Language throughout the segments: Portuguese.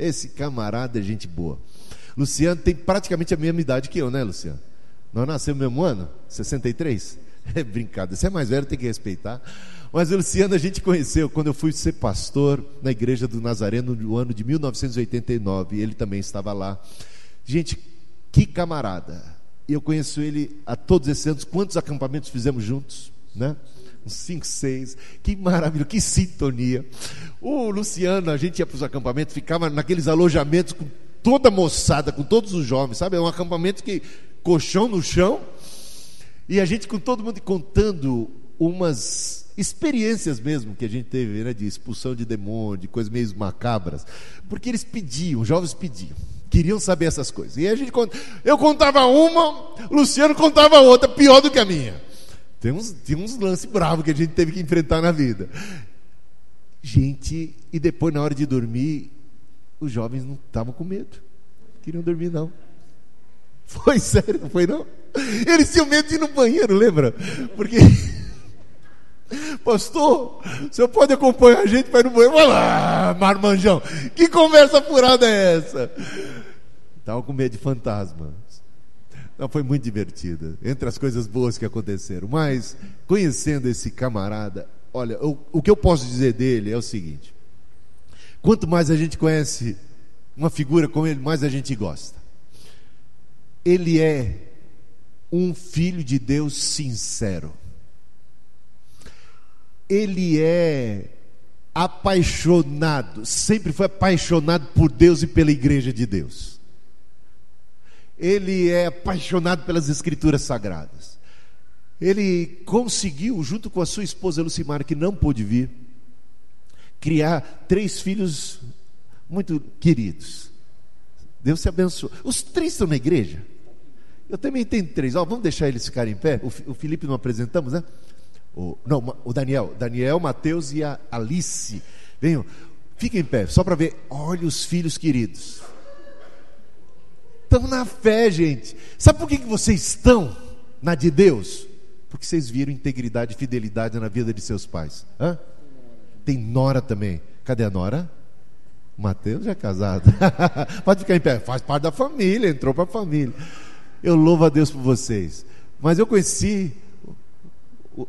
Esse camarada é gente boa. Luciano tem praticamente a mesma idade que eu, né, Luciano? Nós nascemos no mesmo ano, 63. É brincadeira, você é mais velho, tem que respeitar. Mas o Luciano a gente conheceu quando eu fui ser pastor na igreja do Nazareno no ano de 1989. Ele também estava lá. Gente, que camarada. E eu conheço ele há todos esses anos. Quantos acampamentos fizemos juntos, né? Uns 5, 6. Que maravilha, que sintonia. O Luciano, a gente ia para os acampamentos, ficava naqueles alojamentos com toda a moçada, com todos os jovens, sabe? É um acampamento que colchão no chão, e a gente com todo mundo contando umas experiências mesmo que a gente teve, né, de expulsão de demônio, de coisas meio macabras, porque eles pediam, os jovens pediam, queriam saber essas coisas, e a gente eu contava uma, o Luciano contava outra, pior do que a minha. Tem uns lances bravos que a gente teve que enfrentar na vida, gente. E depois, na hora de dormir, os jovens não estavam com medo, não queriam dormir não. Foi sério, não foi não? Eles tinham medo de ir no banheiro, lembra? Porque pastor, o senhor pode acompanhar a gente para ir no banheiro? Vai lá, marmanjão, que conversa furada é essa? Estava com medo de fantasmas. Não, foi muito divertida, entre as coisas boas que aconteceram. Mas, conhecendo esse camarada, olha, o que eu posso dizer dele é o seguinte: quanto mais a gente conhece uma figura como ele, mais a gente gosta. Ele é um filho de Deus sincero. Ele é apaixonado, sempre foi apaixonado por Deus e pela igreja de Deus. Ele é apaixonado pelas escrituras sagradas. Ele conseguiu, junto com a sua esposa Lucimara, que não pôde vir, criar 3 filhos muito queridos. Deus se abençoe. Os 3 estão na igreja. Eu também tenho 3. Vamos deixar eles ficarem em pé. O Felipe não apresentamos, né? O Daniel, Mateus e a Alice. Venham, fiquem em pé, só para ver. Olha os filhos queridos. Estão na fé, gente. Sabe por que vocês estão na de Deus? Porque vocês viram integridade e fidelidade na vida de seus pais. Tem nora também. Cadê a nora? Mateus já é casado. Pode ficar em pé, faz parte da família, entrou para a família. Eu louvo a Deus por vocês. Mas eu conheci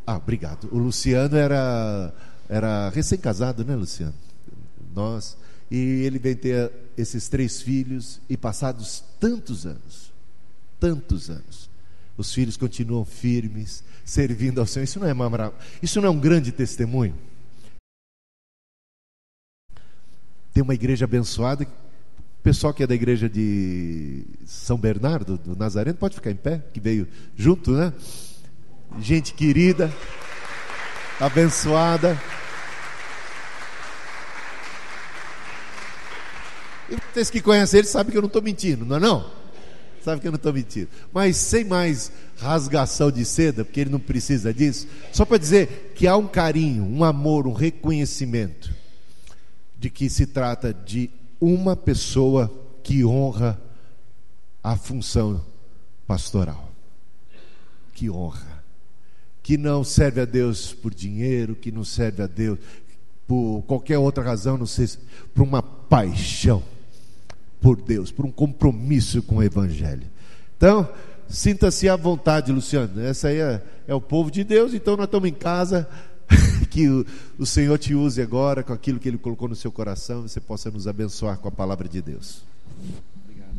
obrigado. O Luciano era recém-casado, né, Luciano? E ele vem ter esses 3 filhos, e passados tantos anos, os filhos continuam firmes, servindo ao Senhor. Isso não é um grande testemunho? Tem uma igreja abençoada. O pessoal que é da igreja de São Bernardo do Nazareno pode ficar em pé, que veio junto, né? Gente querida, abençoada. E vocês que conhecem eles sabem que eu não estou mentindo, não é não? Sabe que eu não estou mentindo. Mas sem mais rasgação de seda, porque ele não precisa disso, só para dizer que há um carinho, um amor, um reconhecimento de que se trata de uma pessoa que honra a função pastoral, que honra, que não serve a Deus por dinheiro, que não serve a Deus por qualquer outra razão, não sei, por uma paixão por Deus, por um compromisso com o Evangelho. Então, sinta-se à vontade, Luciano. Essa aí é o povo de Deus. Então nós estamos em casa. Que o Senhor te use agora com aquilo que Ele colocou no seu coração, e você possa nos abençoar com a palavra de Deus. Obrigado.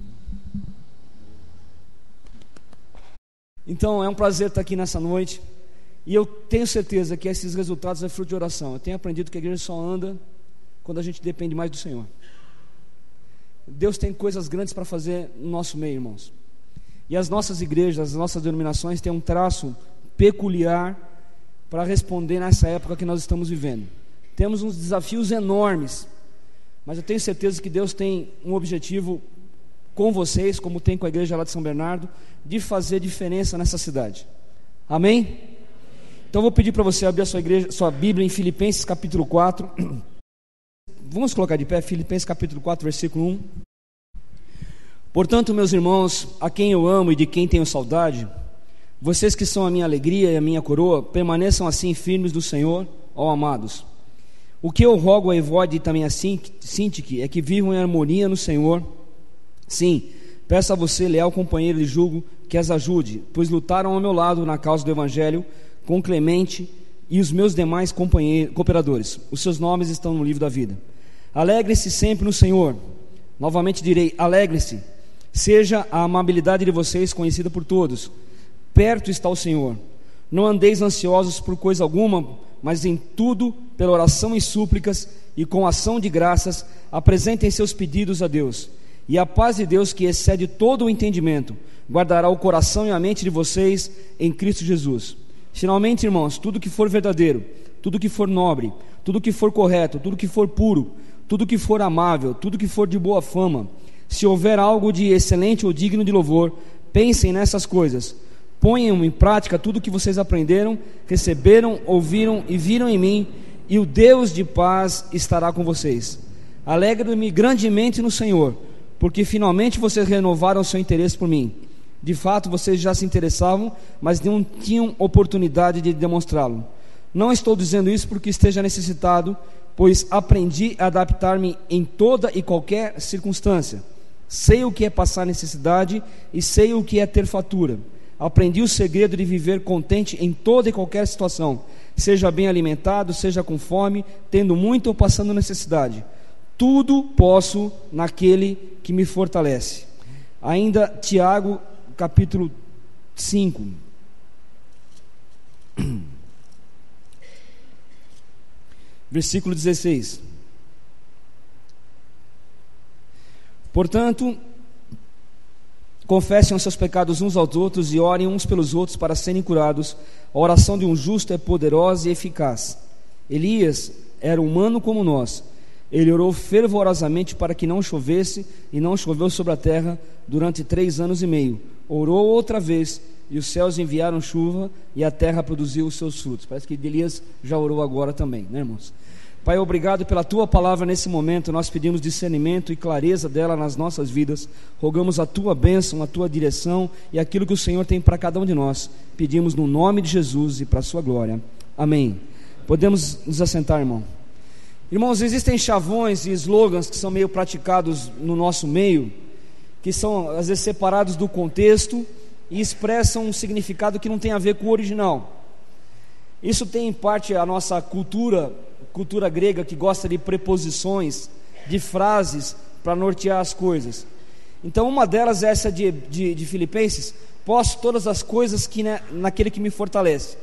Então é um prazer estar aqui nessa noite, e eu tenho certeza que esses resultados é fruto de oração. Eu tenho aprendido que a igreja só anda quando a gente depende mais do Senhor. Deus tem coisas grandes para fazer no nosso meio, irmãos. E as nossas igrejas, as nossas denominações têm um traço peculiar para responder nessa época que nós estamos vivendo. Temos uns desafios enormes, mas eu tenho certeza que Deus tem um objetivo com vocês, como tem com a igreja lá de São Bernardo, de fazer diferença nessa cidade. Amém? Então eu vou pedir para você abrir sua Bíblia em Filipenses capítulo 4. Vamos colocar de pé, Filipenses capítulo 4, versículo 1. Portanto, meus irmãos, a quem eu amo e de quem tenho saudade, vocês que são a minha alegria e a minha coroa, permaneçam assim firmes do Senhor, ó amados. O que eu rogo a Evode e também a Sintique é que vivam em harmonia no Senhor. Sim, peço a você, leal companheiro de jugo, que as ajude, pois lutaram ao meu lado na causa do Evangelho com Clemente e os meus demais cooperadores. Os seus nomes estão no livro da vida. Alegre-se sempre no Senhor. Novamente direi, alegre-se. Seja a amabilidade de vocês conhecida por todos. Perto está o Senhor. Não andeis ansiosos por coisa alguma, mas em tudo, pela oração e súplicas e com ação de graças, apresentem seus pedidos a Deus. E a paz de Deus, que excede todo o entendimento, guardará o coração e a mente de vocês em Cristo Jesus. Finalmente, irmãos, tudo que for verdadeiro, tudo que for nobre, tudo que for correto, tudo que for puro, tudo que for amável, tudo que for de boa fama, se houver algo de excelente ou digno de louvor, pensem nessas coisas. Ponham em prática tudo o que vocês aprenderam, receberam, ouviram e viram em mim, e o Deus de paz estará com vocês. Alegro-me grandemente no Senhor, porque finalmente vocês renovaram o seu interesse por mim. De fato, vocês já se interessavam, mas não tinham oportunidade de demonstrá-lo. Não estou dizendo isso porque esteja necessitado, pois aprendi a adaptar-me em toda e qualquer circunstância. Sei o que é passar necessidade e sei o que é ter fartura. Aprendi o segredo de viver contente em toda e qualquer situação, seja bem alimentado, seja com fome, tendo muito ou passando necessidade. Tudo posso naquele que me fortalece. Ainda Tiago, capítulo 5. Versículo 16. Portanto, confessem os seus pecados uns aos outros e orem uns pelos outros para serem curados. A oração de um justo é poderosa e eficaz. Elias era humano como nós. Ele orou fervorosamente para que não chovesse, e não choveu sobre a terra durante 3 anos e meio. Orou outra vez, e os céus enviaram chuva, e a terra produziu os seus frutos. Parece que Elias já orou agora também, né, irmãos? Pai, obrigado pela Tua palavra nesse momento. Nós pedimos discernimento e clareza dela nas nossas vidas. Rogamos a Tua bênção, a Tua direção e aquilo que o Senhor tem para cada um de nós. Pedimos no nome de Jesus e para a Sua glória. Amém. Podemos nos assentar, irmão. Irmãos, existem chavões e slogans que são meio praticados no nosso meio, que são às vezes separados do contexto e expressam um significado que não tem a ver com o original. Isso tem em parte a nossa cultura grega, que gosta de preposições, de frases para nortear as coisas. Então uma delas é essa de Filipenses: posso todas as coisas naquele que me fortalece.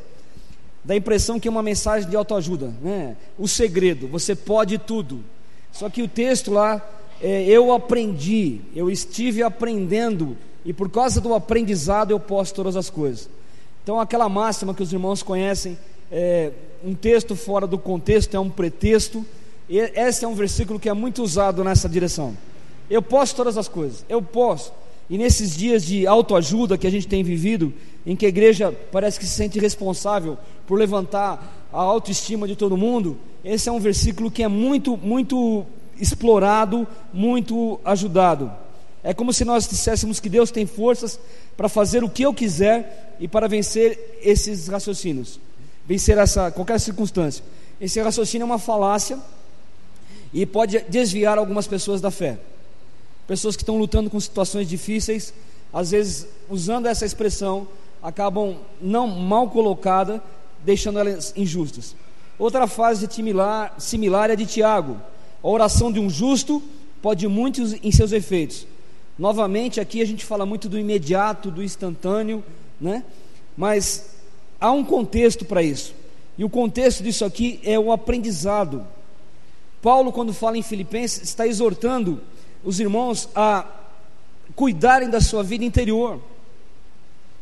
Dá a impressão que é uma mensagem de autoajuda, né? O segredo, você pode tudo. Só que o texto lá, eu aprendi, eu estive aprendendo, e por causa do aprendizado eu posso todas as coisas. Então aquela máxima que os irmãos conhecem, um texto fora do contexto é um pretexto, e esse é um versículo que é muito usado nessa direção. Eu posso todas as coisas, eu posso. E nesses dias de autoajuda que a gente tem vivido, em que a igreja parece que se sente responsável por levantar a autoestima de todo mundo, esse é um versículo que é muito, muito explorado, muito ajudado. É como se nós disséssemos que Deus tem forças para fazer o que eu quiser e para vencer esses raciocínios, vencer qualquer circunstância. Esse raciocínio é uma falácia e pode desviar algumas pessoas da fé. Pessoas que estão lutando com situações difíceis, às vezes usando essa expressão, acabam não mal colocada, deixando elas injustas. Outra frase similar é de Tiago: a oração de um justo pode muito em seus efeitos. Novamente aqui a gente fala muito do imediato, do instantâneo, né? Mas há um contexto para isso, e o contexto disso aqui é o aprendizado. Paulo, quando fala em Filipenses, está exortando os irmãos a cuidarem da sua vida interior.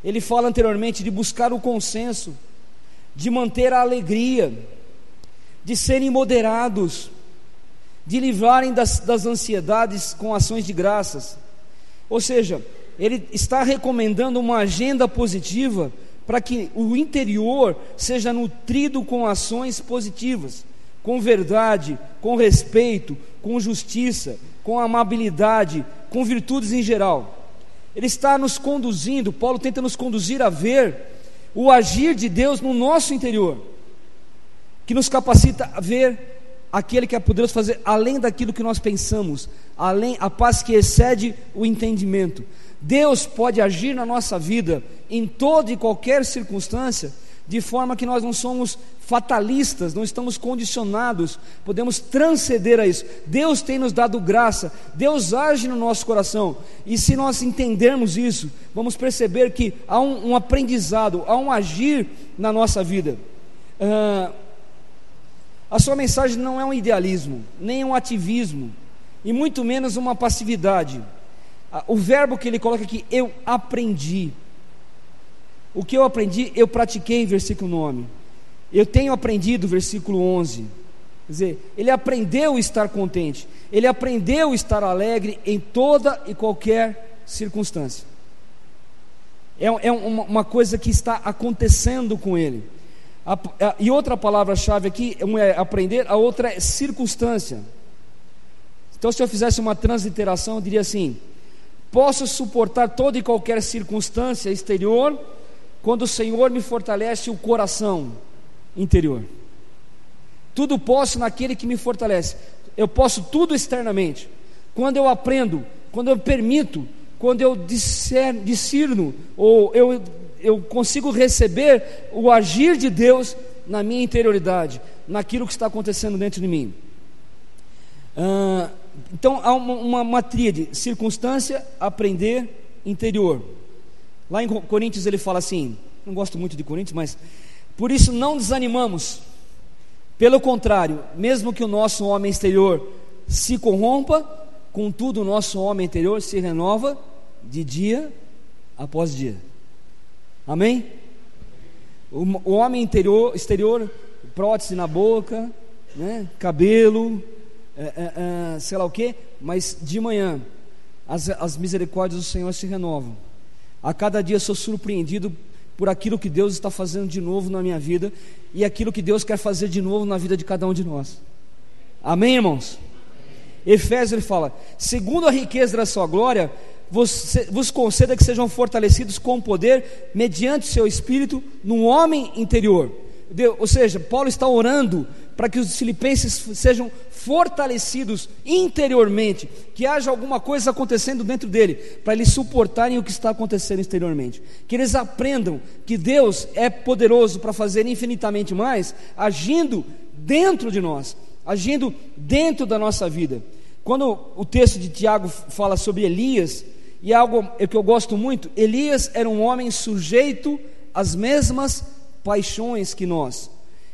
Ele fala anteriormente de buscar o consenso, de manter a alegria, de serem moderados, de livrarem das ansiedades com ações de graças. Ou seja, ele está recomendando uma agenda positiva para que o interior seja nutrido com ações positivas, com verdade, com respeito, com justiça, com amabilidade, com virtudes em geral. Ele está nos conduzindo, Paulo tenta nos conduzir a ver o agir de Deus no nosso interior, que nos capacita a ver aquele que é poderoso fazer além daquilo que nós pensamos, além a paz que excede o entendimento. Deus pode agir na nossa vida em toda e qualquer circunstância, de forma que nós não somos fatalistas, não estamos condicionados, podemos transcender a isso. Deus tem nos dado graça, Deus age no nosso coração, e se nós entendermos isso, vamos perceber que há um aprendizado, há um agir na nossa vida. A sua mensagem não é um idealismo, nem um ativismo, e muito menos uma passividade. O verbo que ele coloca aqui, eu aprendi. O que eu aprendi, eu pratiquei, versículo 9. Eu tenho aprendido, versículo 11. Quer dizer, ele aprendeu a estar contente, ele aprendeu a estar alegre em toda e qualquer circunstância. É uma coisa que está acontecendo com ele. E outra palavra-chave aqui, uma é aprender, a outra é circunstância. Então, se eu fizesse uma transliteração, eu diria assim: posso suportar toda e qualquer circunstância exterior, quando o Senhor me fortalece o coração interior. Tudo posso naquele que me fortalece. Eu posso tudo externamente, quando eu aprendo, quando eu permito, quando eu discerno, ou eu consigo receber o agir de Deus na minha interioridade, naquilo que está acontecendo dentro de mim. Então há uma tríade: circunstância, aprender, interior. Lá em Coríntios ele fala assim, não gosto muito de Coríntios, mas: por isso não desanimamos, pelo contrário, mesmo que o nosso homem exterior se corrompa, contudo o nosso homem interior se renova de dia após dia. Amém? O homem exterior, prótese na boca, né, cabelo, sei lá o que, mas de manhã as misericórdias do Senhor se renovam. A cada dia sou surpreendido por aquilo que Deus está fazendo de novo na minha vida, e aquilo que Deus quer fazer de novo na vida de cada um de nós. Amém, irmãos? Efésios ele fala: segundo a riqueza da sua glória, vos conceda que sejam fortalecidos com poder, mediante o seu Espírito, no homem interior. Ou seja, Paulo está orando para que os filipenses sejam fortalecidos interiormente, que haja alguma coisa acontecendo dentro dele, para eles suportarem o que está acontecendo exteriormente, que eles aprendam que Deus é poderoso para fazer infinitamente mais, agindo dentro de nós, agindo dentro da nossa vida. Quando o texto de Tiago fala sobre Elias, e algo que eu gosto muito, Elias era um homem sujeito às mesmas paixões que nós,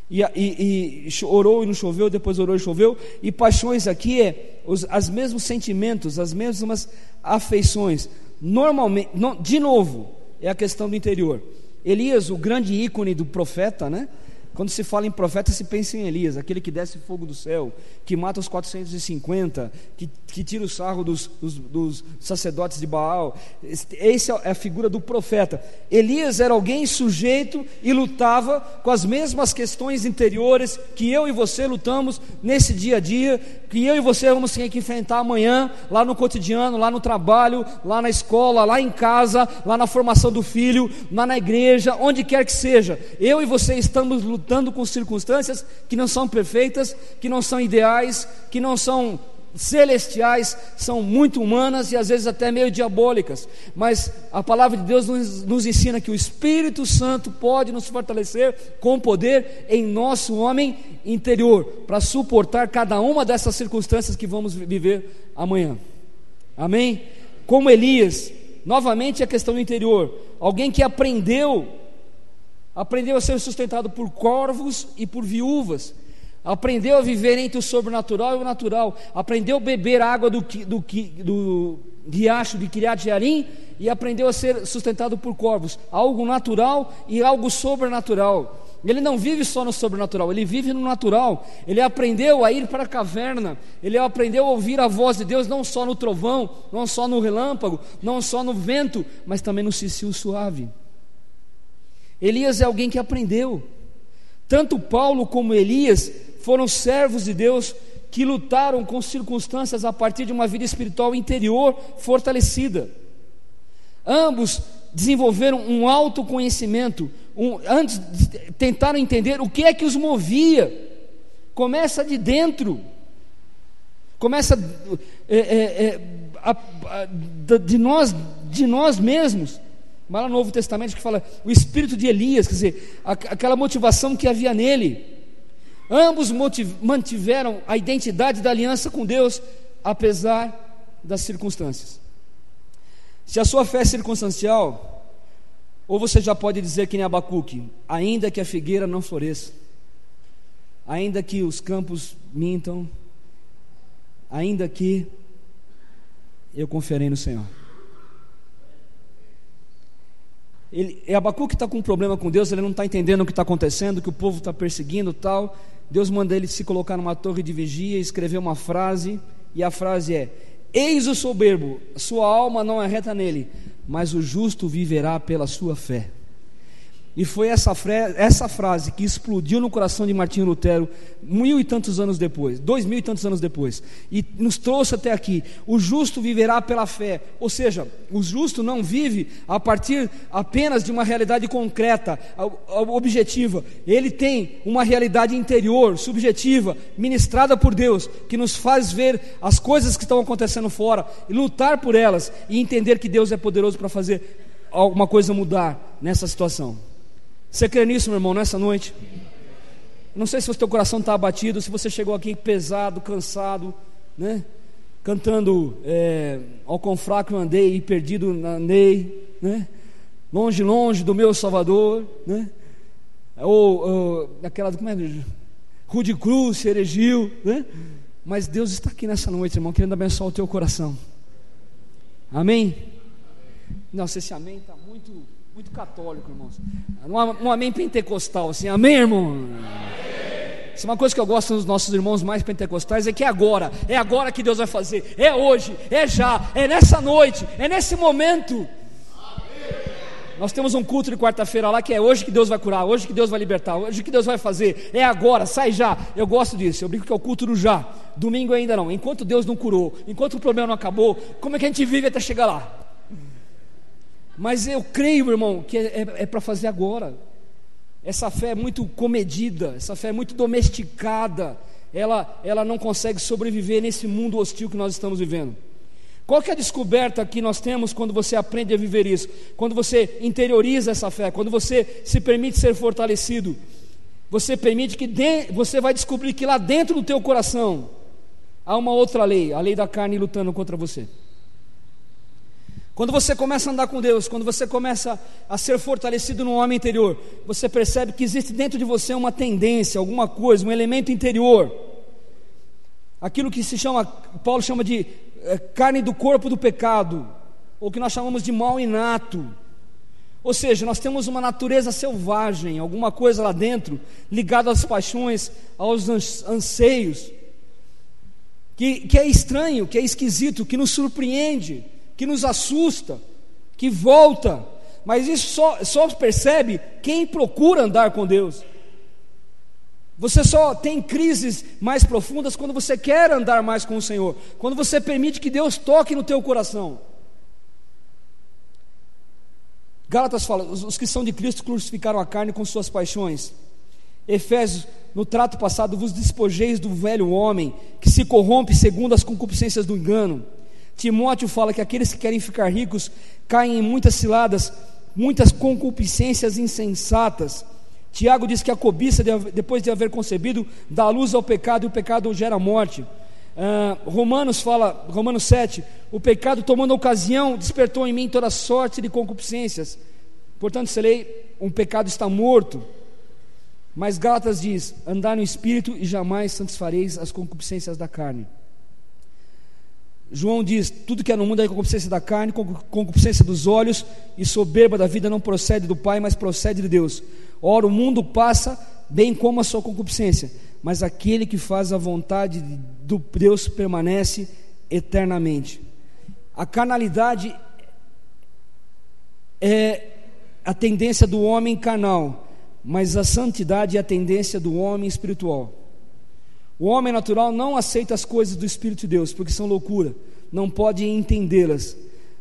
e orou e não choveu, depois orou e choveu. E paixões aqui os mesmos sentimentos, as mesmas afeições. Normalmente, de novo, é a questão do interior. Elias, o grande ícone do profeta, né? Quando se fala em profeta, se pensa em Elias, aquele que desce fogo do céu, que mata os 450, que tira o sarro dos sacerdotes de Baal. Essa é a figura do profeta. Elias era alguém sujeito e lutava com as mesmas questões interiores que eu e você lutamos nesse dia a dia, que eu e você vamos ter que enfrentar amanhã, lá no cotidiano, lá no trabalho, lá na escola, lá em casa, lá na formação do filho, lá na igreja, onde quer que seja. Eu e você estamos lutando com circunstâncias que não são perfeitas, que não são ideais, que não são celestiais, são muito humanas e às vezes até meio diabólicas, mas a palavra de Deus nos ensina que o Espírito Santo pode nos fortalecer com poder em nosso homem interior, para suportar cada uma dessas circunstâncias que vamos viver amanhã. Amém? Como Elias, novamente a questão do interior, alguém que aprendeu a ser sustentado por corvos e por viúvas, aprendeu a viver entre o sobrenatural e o natural, aprendeu a beber água do riacho de Kiriat Jearim, e aprendeu a ser sustentado por corvos, algo natural e algo sobrenatural. Ele não vive só no sobrenatural, ele vive no natural. Ele aprendeu a ir para a caverna, ele aprendeu a ouvir a voz de Deus, não só no trovão, não só no relâmpago, não só no vento, mas também no cicio suave. Elias é alguém que aprendeu. Tanto Paulo como Elias foram servos de Deus que lutaram com circunstâncias a partir de uma vida espiritual interior fortalecida. Ambos desenvolveram um autoconhecimento, antes tentaram entender o que é que os movia, começa de dentro, começa de nós mesmos. Mas lá no Novo Testamento que fala o espírito de Elias, quer dizer, aquela motivação que havia nele. Ambos mantiveram a identidade da aliança com Deus, apesar das circunstâncias. Se a sua fé é circunstancial, ou você já pode dizer que nem Abacuque: ainda que a figueira não floresça, ainda que os campos mintam, ainda que eu confiarei no Senhor. Abacuque está com um problema com Deus, ele não está entendendo o que está acontecendo, que o povo está perseguindo tal. Deus manda ele se colocar numa torre de vigia e escrever uma frase, e a frase é: eis o soberbo, sua alma não é reta nele, mas o justo viverá pela sua fé. E foi essa frase que explodiu no coração de Martinho Lutero 1000 e tantos anos depois, 2000 e tantos anos depois, e nos trouxe até aqui. O justo viverá pela fé, ou seja, o justo não vive a partir apenas de uma realidade concreta, objetiva. Ele tem uma realidade interior, subjetiva, ministrada por Deus, que nos faz ver as coisas que estão acontecendo fora, e lutar por elas, e entender que Deus é poderoso para fazer alguma coisa mudar nessa situação. Você crê nisso, meu irmão, nessa noite? Não sei se o teu coração está abatido, se você chegou aqui pesado, cansado, né? Cantando ao quão fraco eu andei e perdido andei, né? Longe, longe do meu Salvador, né? Ou aquela, como é? Rude cruz, se erigiu, né? Mas Deus está aqui nessa noite, irmão, querendo abençoar o teu coração. Amém? Nossa, esse amém está muito católico, irmãos. Um amém pentecostal, assim, amém, irmão? Isso é uma coisa que eu gosto dos nossos irmãos mais pentecostais, é que é agora que Deus vai fazer, é hoje, é já, é nessa noite, é nesse momento. Nós temos um culto de quarta-feira lá que é hoje que Deus vai curar, hoje que Deus vai libertar, hoje que Deus vai fazer, é agora, sai já. Eu gosto disso, eu brinco que é o culto do já. Domingo ainda não, enquanto Deus não curou, enquanto o problema não acabou, como é que a gente vive até chegar lá? Mas eu creio, irmão, que é para fazer agora. Essa fé é muito comedida, essa fé é muito domesticada, ela não consegue sobreviver nesse mundo hostil que nós estamos vivendo. Qual que é a descoberta que nós temos quando você aprende a viver isso? Quando você interioriza essa fé, quando você se permite ser fortalecido, você permite que você vai descobrir que lá dentro do teu coração há uma outra lei, a lei da carne lutando contra você. Quando você começa a andar com Deus, quando você começa a ser fortalecido no homem interior, você percebe que existe dentro de você uma tendência, alguma coisa, um elemento interior, aquilo que Paulo chama de carne do corpo do pecado, ou que nós chamamos de mal inato. Ou seja, nós temos uma natureza selvagem, alguma coisa lá dentro, ligada às paixões, aos anseios, que é estranho, que é esquisito, que nos surpreende, que nos assusta, que volta, mas isso só percebe quem procura andar com Deus. Você só tem crises mais profundas quando você quer andar mais com o Senhor, quando você permite que Deus toque no teu coração. Gálatas fala: os que são de Cristo crucificaram a carne com suas paixões. Efésios: no trato passado vos despojeis do velho homem, que se corrompe segundo as concupiscências do engano. Timóteo fala que aqueles que querem ficar ricos caem em muitas ciladas, muitas concupiscências insensatas. Tiago diz que a cobiça, depois de haver concebido, dá luz ao pecado, e o pecado gera morte. Romanos 7, o pecado, tomando ocasião, despertou em mim toda sorte de concupiscências. Portanto, se lê, um pecado está morto. Mas Gálatas diz: andar no Espírito e jamais satisfareis as concupiscências da carne. João diz: tudo que é no mundo é concupiscência da carne, concupiscência dos olhos e soberba da vida não procede do Pai, mas procede de Deus. Ora, o mundo passa, bem como a sua concupiscência, mas aquele que faz a vontade do Deus permanece eternamente. A carnalidade é a tendência do homem carnal, mas a santidade é a tendência do homem espiritual. O homem natural não aceita as coisas do Espírito de Deus, porque são loucura, não pode entendê-las.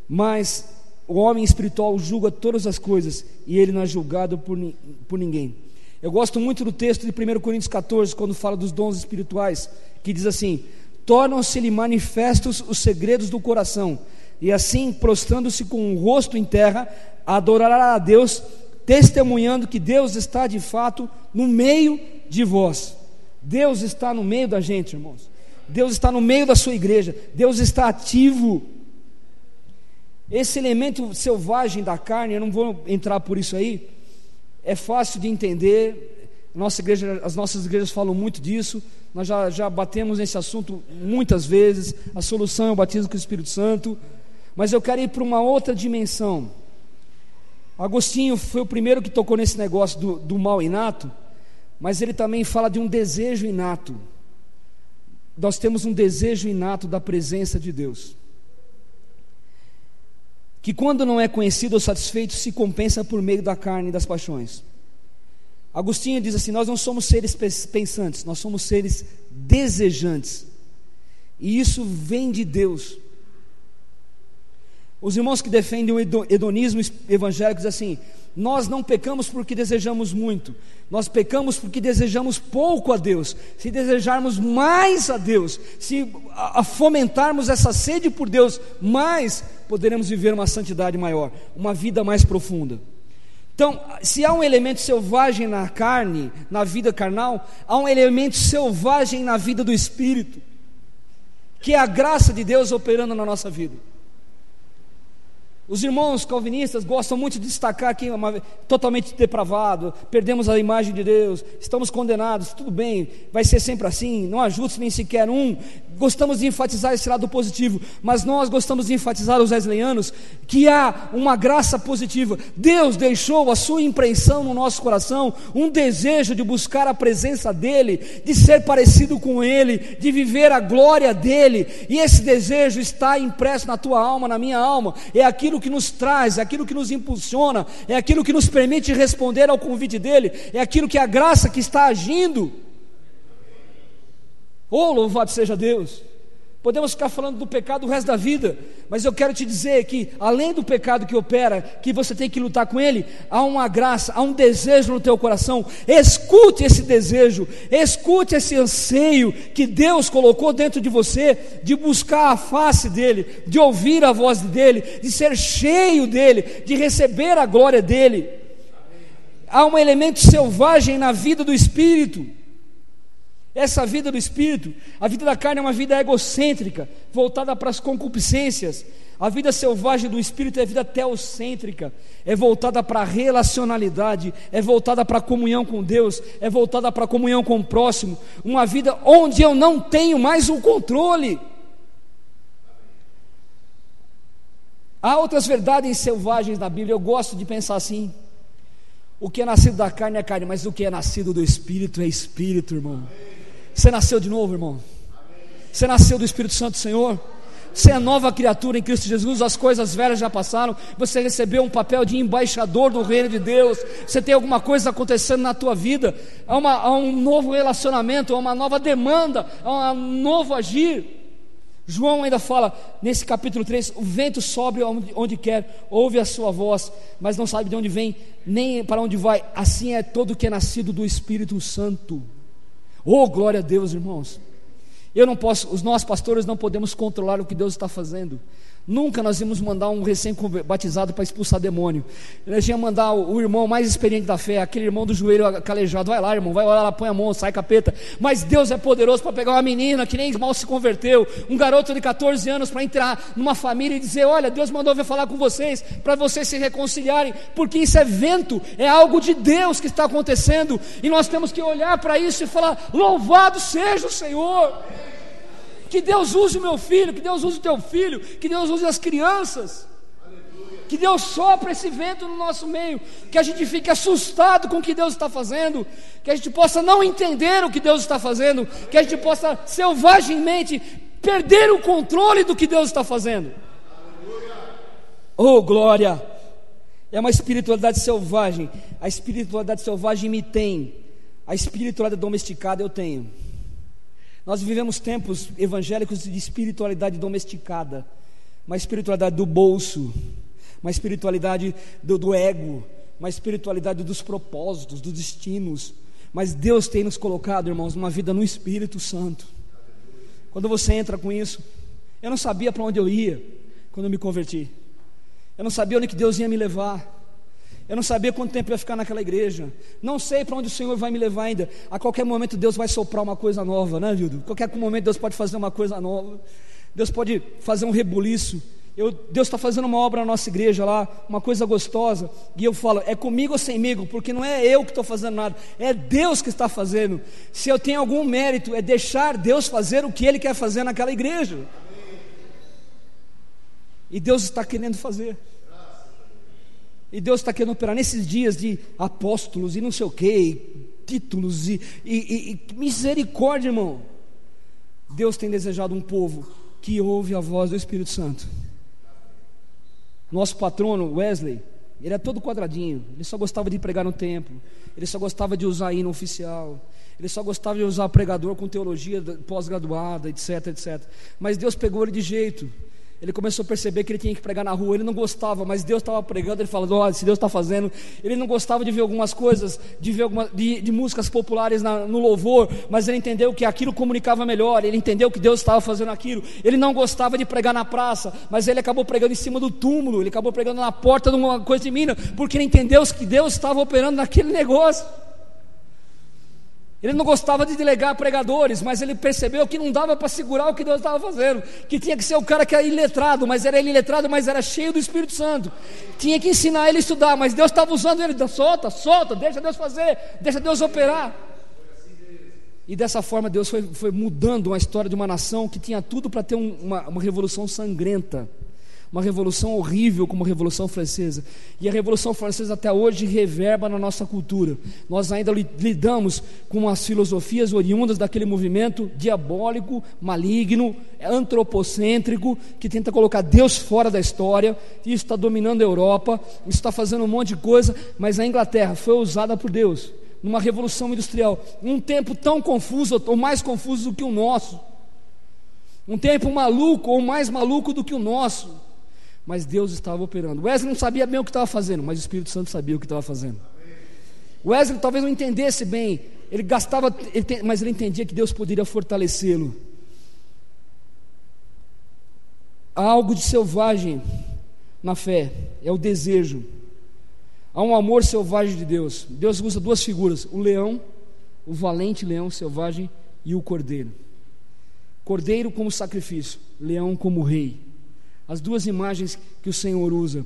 Mas o homem espiritual julga todas as coisas, e ele não é julgado por ninguém. Eu gosto muito do texto de 1 Coríntios 14, quando fala dos dons espirituais, que diz assim: tornam-se-lhe manifestos os segredos do coração, e assim, prostrando-se com o rosto em terra, adorará a Deus, testemunhando que Deus está de fato no meio de vós. Deus está no meio da gente, irmãos. Deus está no meio da sua igreja. Deus está ativo. Esse elemento selvagem da carne, eu não vou entrar por isso aí, é fácil de entender. As nossas igrejas falam muito disso. Nós já batemos nesse assunto muitas vezes. A solução é o batismo com o Espírito Santo. Mas eu quero ir para uma outra dimensão. Agostinho foi o primeiro que tocou nesse negócio do mal inato, mas ele também fala de um desejo inato. Nós temos um desejo inato da presença de Deus, que quando não é conhecido ou satisfeito, se compensa por meio da carne e das paixões. Agostinho diz assim: nós não somos seres pensantes, nós somos seres desejantes, e isso vem de Deus. Os irmãos que defendem o hedonismo evangélico dizem assim: nós não pecamos porque desejamos muito, nós pecamos porque desejamos pouco a Deus. Se desejarmos mais a Deus, se fomentarmos essa sede por Deus mais, poderemos viver uma santidade maior, uma vida mais profunda. Então, se há um elemento selvagem na carne, na vida carnal, há um elemento selvagem na vida do Espírito, que é a graça de Deus operando na nossa vida. Os irmãos calvinistas gostam muito de destacar aqui totalmente depravado, perdemos a imagem de Deus, estamos condenados. Tudo bem, vai ser sempre assim, não há justo nem sequer um. Gostamos de enfatizar esse lado positivo, mas nós gostamos de enfatizar, os wesleyanianos, que há uma graça positiva. Deus deixou a sua impressão no nosso coração, um desejo de buscar a presença dEle, de ser parecido com Ele, de viver a glória dEle, e esse desejo está impresso na tua alma, na minha alma. É aquilo que nos traz, é aquilo que nos impulsiona, é aquilo que nos permite responder ao convite dEle, é aquilo que é a graça que está agindo. Oh, louvado seja Deus! Podemos ficar falando do pecado o resto da vida, mas eu quero te dizer que, além do pecado que opera, que você tem que lutar com ele, há uma graça, há um desejo no teu coração. Escute esse desejo, escute esse anseio que Deus colocou dentro de você, de buscar a face dEle, de ouvir a voz dEle, de ser cheio dEle, de receber a glória dEle. Há um elemento selvagem na vida do Espírito. Essa vida do Espírito, a vida da carne é uma vida egocêntrica, voltada para as concupiscências. A vida selvagem do Espírito é a vida teocêntrica, é voltada para a relacionalidade, é voltada para a comunhão com Deus, é voltada para a comunhão com o próximo, uma vida onde eu não tenho mais o controle. Há outras verdades selvagens na Bíblia. Eu gosto de pensar assim: o que é nascido da carne é carne, mas o que é nascido do Espírito é Espírito, irmão. Você nasceu de novo, irmão. Você nasceu do Espírito Santo do Senhor. Você é nova criatura em Cristo Jesus. As coisas velhas já passaram. Você recebeu um papel de embaixador do reino de Deus. Você tem alguma coisa acontecendo na tua vida. Há um novo relacionamento, há uma nova demanda, há um novo agir. João ainda fala nesse capítulo 3: o vento sobe onde quer, ouve a sua voz, mas não sabe de onde vem, nem para onde vai. Assim é todo que é nascido do Espírito Santo. Oh, glória a Deus, irmãos. Os nossos pastores não podemos controlar o que Deus está fazendo. Nunca nós íamos mandar um recém-batizado para expulsar demônio. Nós íamos mandar o irmão mais experiente da fé, aquele irmão do joelho calejado: vai lá, irmão, vai lá, põe a mão, sai capeta. Mas Deus é poderoso para pegar uma menina que nem mal se converteu, um garoto de 14 anos, para entrar numa família e dizer: olha, Deus mandou vir falar com vocês, para vocês se reconciliarem, porque isso é vento, é algo de Deus que está acontecendo, e nós temos que olhar para isso e falar: louvado seja o Senhor. Que Deus use o meu filho, que Deus use o teu filho, que Deus use as crianças. Aleluia. Que Deus sopre esse vento no nosso meio, que a gente fique assustado com o que Deus está fazendo, que a gente possa não entender o que Deus está fazendo, que a gente possa selvagemmente perder o controle do que Deus está fazendo. Aleluia. Oh, glória! É uma espiritualidade selvagem. A espiritualidade selvagem me tem, a espiritualidade domesticada eu tenho. Nós vivemos tempos evangélicos de espiritualidade domesticada, uma espiritualidade do bolso, uma espiritualidade do ego, uma espiritualidade dos propósitos, dos destinos. Mas Deus tem nos colocado, irmãos, uma vida no Espírito Santo. Quando você entra com isso, eu não sabia para onde eu ia quando eu me converti. Eu não sabia onde que Deus ia me levar. Eu não sabia quanto tempo eu ia ficar naquela igreja. Não sei para onde o Senhor vai me levar ainda. A qualquer momento Deus vai soprar uma coisa nova, né, Vildo? A qualquer momento Deus pode fazer uma coisa nova. Deus pode fazer um rebuliço. Deus está fazendo uma obra na nossa igreja lá, uma coisa gostosa. E eu falo, é comigo ou semigo? Porque não é eu que estou fazendo nada, é Deus que está fazendo. Se eu tenho algum mérito, é deixar Deus fazer o que Ele quer fazer naquela igreja. E Deus está querendo fazer. E Deus está querendo operar nesses dias de apóstolos e não sei o que, títulos e misericórdia, irmão. Deus tem desejado um povo que ouve a voz do Espírito Santo. Nosso patrono Wesley, ele é todo quadradinho. Ele só gostava de pregar no templo. Ele só gostava de usar hino oficial. Ele só gostava de usar pregador com teologia pós-graduada, etc, etc. Mas Deus pegou ele de jeito. Ele começou a perceber que ele tinha que pregar na rua. Ele não gostava, mas Deus estava pregando. Ele falou, olha, se Deus está fazendo. Ele não gostava de ver algumas coisas, de músicas populares no louvor, mas ele entendeu que aquilo comunicava melhor. Ele entendeu que Deus estava fazendo aquilo. Ele não gostava de pregar na praça, mas ele acabou pregando em cima do túmulo. Ele acabou pregando na porta de uma coisa de mina, porque ele entendeu que Deus estava operando naquele negócio. Ele não gostava de delegar pregadores, mas ele percebeu que não dava para segurar o que Deus estava fazendo, que tinha que ser o cara que era iletrado, mas era cheio do Espírito Santo, tinha que ensinar ele a estudar, mas Deus estava usando ele, solta, deixa Deus fazer, deixa Deus operar. E dessa forma Deus foi mudando a história de uma nação que tinha tudo para ter uma revolução sangrenta, uma revolução horrível como a Revolução Francesa. E a Revolução Francesa até hoje reverba na nossa cultura. Nós ainda lidamos com as filosofias oriundas daquele movimento diabólico, maligno, antropocêntrico, que tenta colocar Deus fora da história. Isso está dominando a Europa, isso está fazendo um monte de coisa, mas a Inglaterra foi usada por Deus numa revolução industrial, um tempo tão confuso, ou mais confuso do que o nosso, um tempo maluco, ou mais maluco do que o nosso. Mas Deus estava operando. Wesley não sabia bem o que estava fazendo, mas o Espírito Santo sabia o que estava fazendo. Wesley talvez não entendesse bem, mas ele entendia que Deus poderia fortalecê-lo. Há algo de selvagem na fé, é o desejo. Há um amor selvagem de Deus. Deus usa duas figuras: o leão, o valente leão selvagem, e o cordeiro. Cordeiro como sacrifício, leão como rei. As duas imagens que o Senhor usa.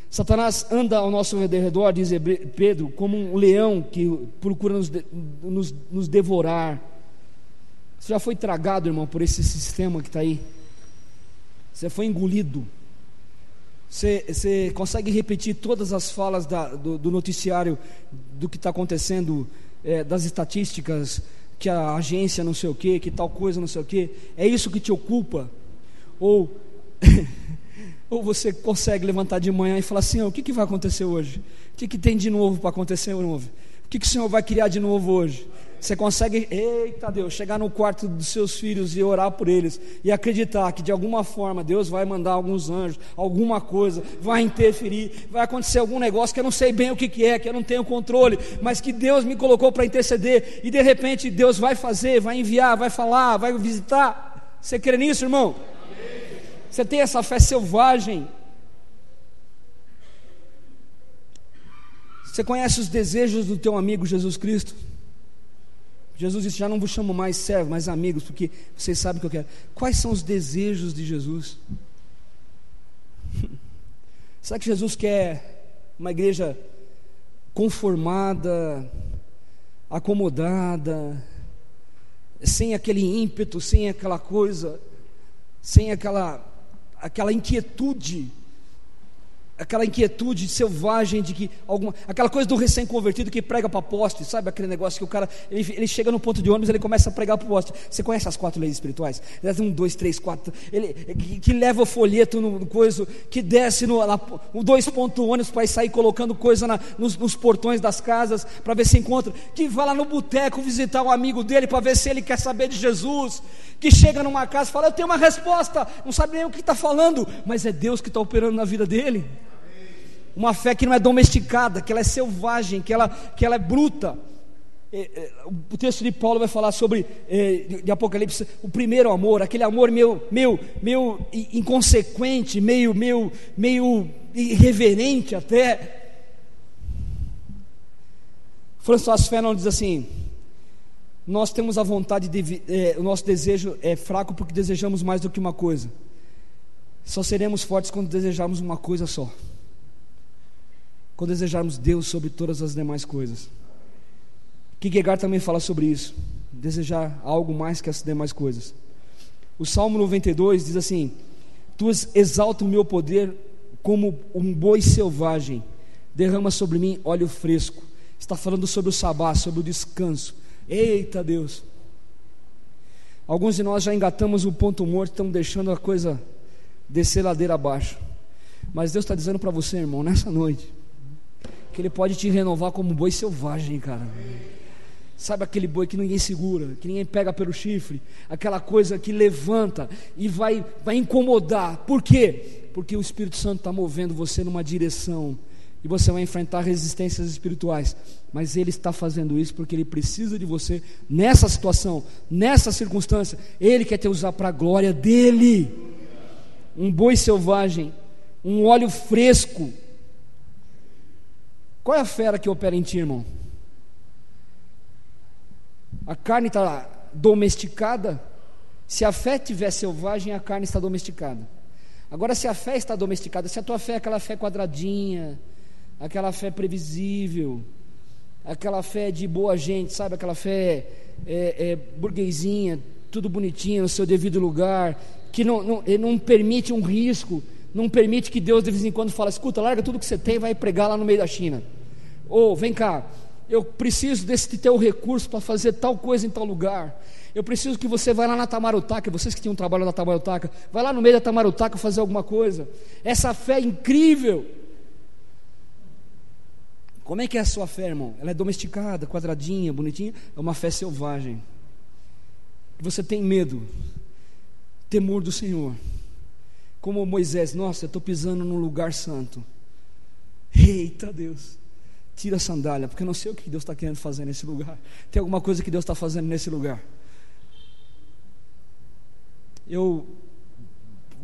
Satanás anda ao nosso redor, diz Pedro, como um leão que procura nos devorar. Você já foi tragado, irmão, por esse sistema que está aí? Você foi engolido. Você consegue repetir todas as falas do noticiário do que está acontecendo, das estatísticas, que a agência não sei o que tal coisa não sei o que? É isso que te ocupa? Ou você consegue levantar de manhã e falar assim, o que vai acontecer hoje? O que tem de novo para acontecer de novo? O que o Senhor vai criar de novo hoje? Você consegue, eita Deus, chegar no quarto dos seus filhos e orar por eles e acreditar que de alguma forma Deus vai mandar alguns anjos, alguma coisa, vai interferir, vai acontecer algum negócio que eu não sei bem o que é, que eu não tenho controle, mas que Deus me colocou para interceder, e de repente Deus vai fazer, vai enviar, vai falar, vai visitar. Você crê nisso, irmão? Você tem essa fé selvagem? Você conhece os desejos do teu amigo Jesus Cristo? Jesus disse, já não vos chamo mais servos, mas amigos, porque vocês sabem o que eu quero. Quais são os desejos de Jesus? Será que Jesus quer uma igreja conformada, acomodada, sem aquele ímpeto, sem aquela coisa, sem aquela inquietude, aquela inquietude selvagem de que aquela coisa do recém-convertido que prega para poste, sabe aquele negócio que o cara ele chega no ponto de ônibus, ele começa a pregar para poste. Você conhece as 4 leis espirituais? 1, 2, 3, 4. Que leva o folheto no coisa, que desce o 2 ponto ônibus para sair colocando coisa nos portões das casas para ver se encontra. Que vai lá no boteco visitar um amigo dele para ver se ele quer saber de Jesus. Que chega numa casa e fala, eu tenho uma resposta, não sabe nem o que está falando, mas é Deus que está operando na vida dele. uma fé que não é domesticada, que ela é selvagem, que ela é bruta. O texto de Paulo vai falar sobre, de Apocalipse, o primeiro amor, aquele amor meio inconsequente, meio irreverente até. François Fanon diz assim: nós temos a vontade o nosso desejo é fraco porque desejamos mais do que uma coisa. Só seremos fortes quando desejarmos uma coisa só, quando desejarmos Deus sobre todas as demais coisas. Kierkegaard também fala sobre isso, desejar algo mais que as demais coisas. O Salmo 92 diz assim: tu exalta o meu poder como um boi selvagem, derrama sobre mim óleo fresco. Está falando sobre o sabá, sobre o descanso. Eita Deus! Alguns de nós já engatamos o ponto morto, estamos deixando a coisa descer ladeira abaixo. Mas Deus está dizendo para você, irmão, nessa noite, que Ele pode te renovar como um boi selvagem, cara. Sabe aquele boi que ninguém segura, que ninguém pega pelo chifre, aquela coisa que levanta e vai incomodar. Por quê? Porque o Espírito Santo está movendo você numa direção, e você vai enfrentar resistências espirituais, mas Ele está fazendo isso porque Ele precisa de você nessa situação, nessa circunstância. Ele quer te usar para a glória dEle. Um boi selvagem, um óleo fresco. Qual é a fera que opera em ti, irmão? A carne está domesticada. Se a fé estiver selvagem, a carne está domesticada. Agora, se a fé está domesticada, se a tua fé é aquela fé quadradinha, aquela fé previsível, aquela fé de boa gente, sabe? Aquela fé burguesinha, tudo bonitinho, no seu devido lugar, que não permite um risco, não permite que Deus de vez em quando fale: escuta, larga tudo que você tem e vai pregar lá no meio da China. Ou, vem cá, eu preciso desse teu recurso para fazer tal coisa em tal lugar. Eu preciso que você vá lá na Tamarutaca. Vocês que tinham trabalho na Tamarutaca, vai lá no meio da Tamarutaca fazer alguma coisa. Essa fé é incrível. Como é que é a sua fé, irmão? Ela é domesticada, quadradinha, bonitinha? É uma fé selvagem. Você tem medo, temor do Senhor. Como Moisés: nossa, eu estou pisando num lugar santo. Eita Deus, tira a sandália, porque eu não sei o que Deus está querendo fazer nesse lugar. Tem alguma coisa que Deus está fazendo nesse lugar. Eu,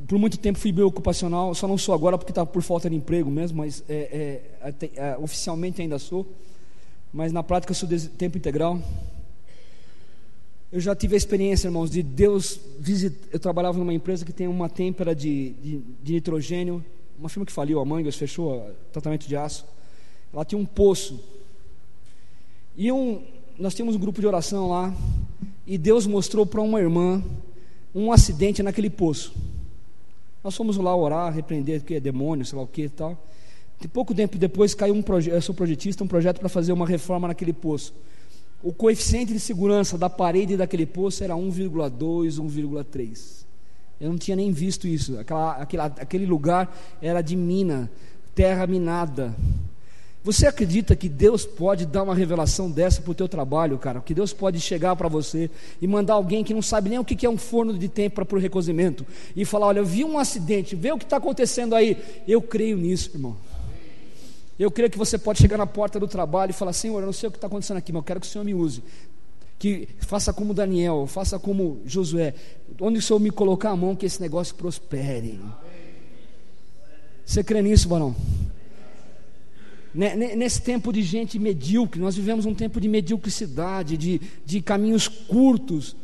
por muito tempo, fui bem ocupacional. Só não sou agora porque está por falta de emprego mesmo, mas oficialmente ainda sou. Mas na prática eu sou de tempo integral. Eu já tive a experiência, irmãos, de Deus visitar. Eu trabalhava numa empresa que tem uma têmpera de nitrogênio, uma firma que faliu, a Mangas, fechou, tratamento de aço. Ela tinha um poço, e nós tínhamos um grupo de oração lá, e Deus mostrou para uma irmã um acidente naquele poço. Nós fomos lá orar, repreender que é demônio, sei lá o que e tal. E pouco tempo depois caiu eu sou projetista, um projeto para fazer uma reforma naquele poço. O coeficiente de segurança da parede daquele poço era 1,2, 1,3. Eu não tinha nem visto isso. Aquele lugar era de mina, terra minada. Você acredita que Deus pode dar uma revelação dessa para o teu trabalho, cara? Que Deus pode chegar para você e mandar alguém que não sabe nem o que é um forno de têmpera para o recozimento e falar: olha, eu vi um acidente, vê o que está acontecendo aí. Eu creio nisso, irmão. Eu creio que você pode chegar na porta do trabalho e falar: Senhor, eu não sei o que está acontecendo aqui, mas eu quero que o Senhor me use. Que faça como Daniel, faça como Josué. Onde o Senhor me colocar a mão, que esse negócio prospere. Você crê nisso, varão? Nesse tempo de gente medíocre, nós vivemos um tempo de mediocridade, de caminhos curtos.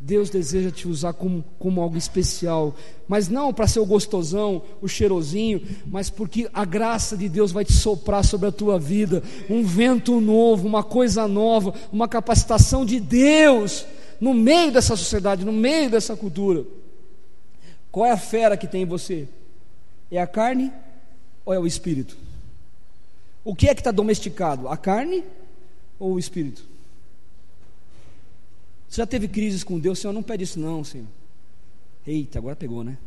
Deus deseja te usar como algo especial, mas não para ser o gostosão, o cheirosinho, mas porque a graça de Deus vai te soprar sobre a tua vida, um vento novo, uma coisa nova, uma capacitação de Deus no meio dessa sociedade, no meio dessa cultura. Qual é a fera que tem em você? É a carne ou é o espírito? O que é que está domesticado? A carne ou o espírito? Você já teve crises com Deus? Senhor, não pede isso não, Senhor. Eita, agora pegou, né?